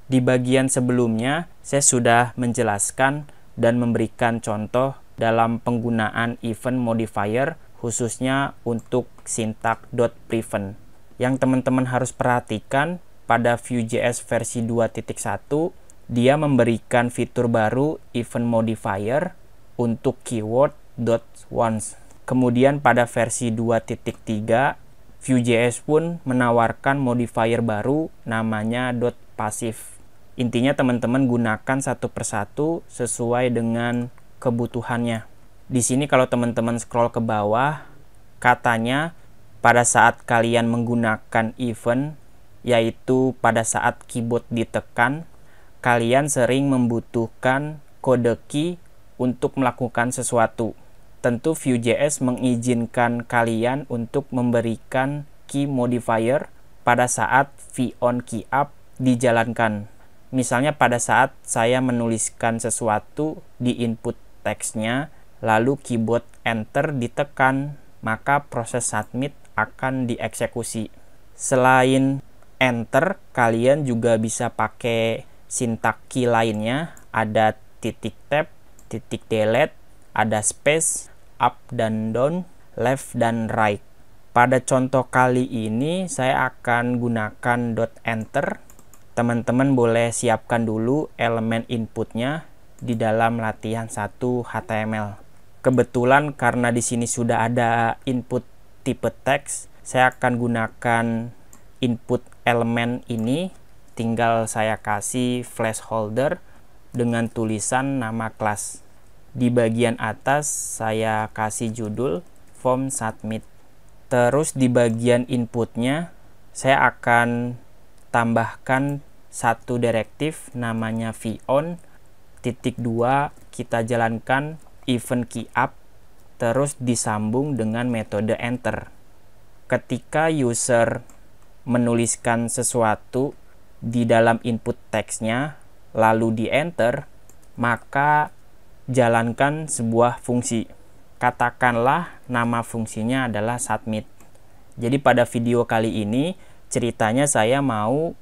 Di bagian sebelumnya, saya sudah menjelaskan dan memberikan contoh dalam penggunaan event modifier khususnya untuk syntax .prevent. Yang teman-teman harus perhatikan pada Vue.js versi 2.1, dia memberikan fitur baru event modifier untuk keyword .once. Kemudian pada versi 2.3, Vue.js pun menawarkan modifier baru namanya .passive. Intinya teman-teman gunakan satu persatu sesuai dengan kebutuhannya. Di sini kalau teman-teman scroll ke bawah, katanya pada saat kalian menggunakan event, yaitu pada saat keyboard ditekan, kalian sering membutuhkan kode key untuk melakukan sesuatu. Tentu Vue.js mengizinkan kalian untuk memberikan key modifier pada saat VON_KeyUp dijalankan. Misalnya pada saat saya menuliskan sesuatu di input teksnya, lalu keyboard enter ditekan, maka proses submit akan dieksekusi. Selain enter, kalian juga bisa pakai syntax key lainnya, ada titik tab, titik delete, ada space, up dan down, left dan right. Pada contoh kali ini saya akan gunakan .enter. Teman-teman boleh siapkan dulu elemen inputnya di dalam latihan 1 HTML. Kebetulan karena di sini sudah ada input tipe teks, saya akan gunakan input elemen ini. Tinggal saya kasih placeholder dengan tulisan nama kelas. Di bagian atas saya kasih judul form submit. Terus di bagian inputnya saya akan tambahkan satu direktif namanya VON_, kita jalankan event KeyUp, terus disambung dengan metode enter. Ketika user menuliskan sesuatu di dalam input teksnya, lalu di enter, maka jalankan sebuah fungsi. Katakanlah nama fungsinya adalah submit. Jadi pada video kali ini ceritanya saya mau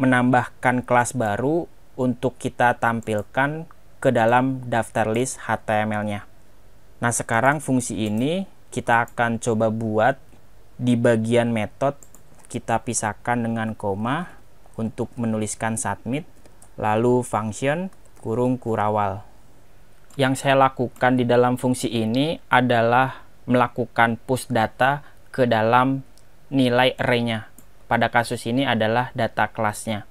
menambahkan kelas baru untuk kita tampilkan ke dalam daftar list HTML-nya. Nah, sekarang fungsi ini kita akan coba buat di bagian method, kita pisahkan dengan koma untuk menuliskan submit, lalu function kurung kurawal. Yang saya lakukan di dalam fungsi ini adalah melakukan push data ke dalam nilai array-nya. Pada kasus ini adalah data kelasnya.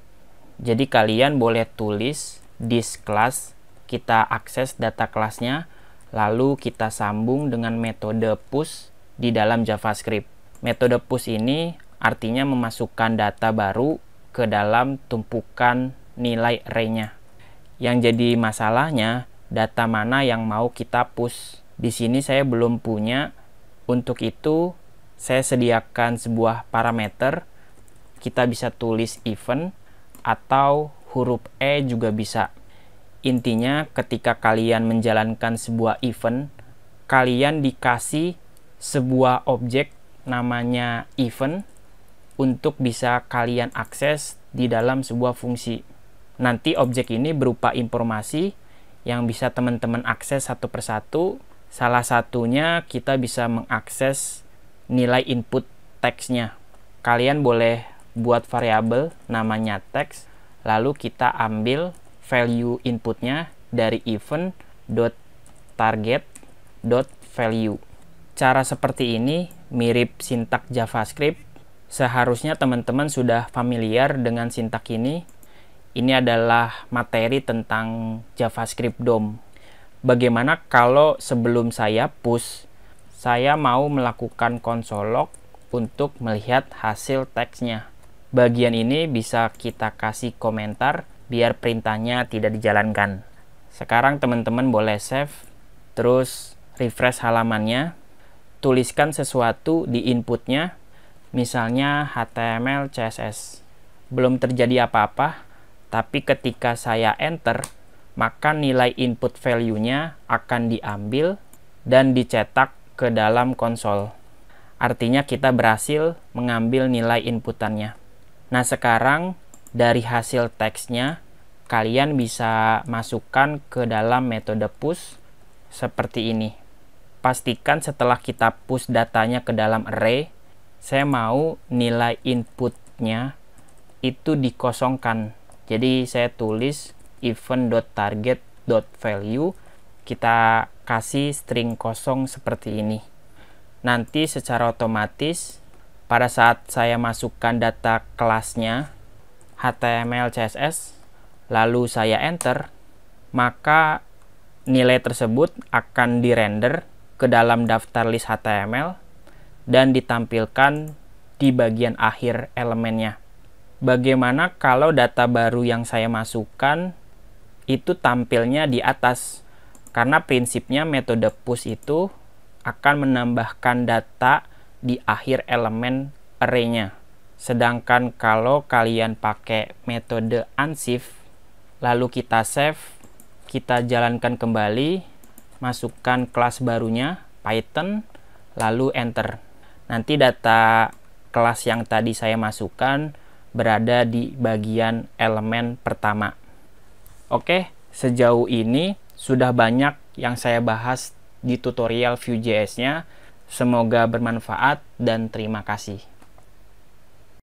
Jadi kalian boleh tulis this class, kita akses data kelasnya, lalu kita sambung dengan metode push di dalam JavaScript. Metode push ini artinya memasukkan data baru ke dalam tumpukan nilai array-nya. Yang jadi masalahnya, data mana yang mau kita push. Di sini saya belum punya. Untuk itu, saya sediakan sebuah parameter. Kita bisa tulis event atau huruf E juga bisa. Intinya ketika kalian menjalankan sebuah event, kalian dikasih sebuah objek namanya event untuk bisa kalian akses di dalam sebuah fungsi. Nanti objek ini berupa informasi yang bisa teman-teman akses satu persatu. Salah satunya kita bisa mengakses nilai input teksnya. Kalian boleh buat variabel namanya teks, lalu kita ambil value inputnya dari event.target.value. Cara seperti ini mirip sintak JavaScript. Seharusnya teman-teman sudah familiar dengan sintak ini. Ini adalah materi tentang JavaScript DOM. Bagaimana kalau sebelum saya push, saya mau melakukan console log untuk melihat hasil teksnya. Bagian ini bisa kita kasih komentar biar perintahnya tidak dijalankan. Sekarang teman-teman boleh save, terus refresh halamannya, tuliskan sesuatu di inputnya, misalnya HTML, CSS. Belum terjadi apa-apa, tapi ketika saya enter, maka nilai input value-nya akan diambil dan dicetak ke dalam konsol. Artinya kita berhasil mengambil nilai inputannya. Nah, sekarang dari hasil teksnya, kalian bisa masukkan ke dalam metode push seperti ini. Pastikan setelah kita push datanya ke dalam array, saya mau nilai inputnya itu dikosongkan. Jadi saya tulis event.target.value, kita kasih string kosong seperti ini. Nanti secara otomatis pada saat saya masukkan data kelasnya HTML CSS lalu saya enter, maka nilai tersebut akan dirender ke dalam daftar list HTML dan ditampilkan di bagian akhir elemennya. Bagaimana kalau data baru yang saya masukkan itu tampilnya di atas? Karena prinsipnya metode push itu akan menambahkan data di akhir elemen array-nya. Sedangkan kalau kalian pakai metode unshift, lalu kita save, kita jalankan kembali, masukkan kelas barunya, Python, lalu enter. Nanti data kelas yang tadi saya masukkan berada di bagian elemen pertama. Oke, sejauh ini sudah banyak yang saya bahas di tutorial Vue.js-nya. Semoga bermanfaat dan terima kasih.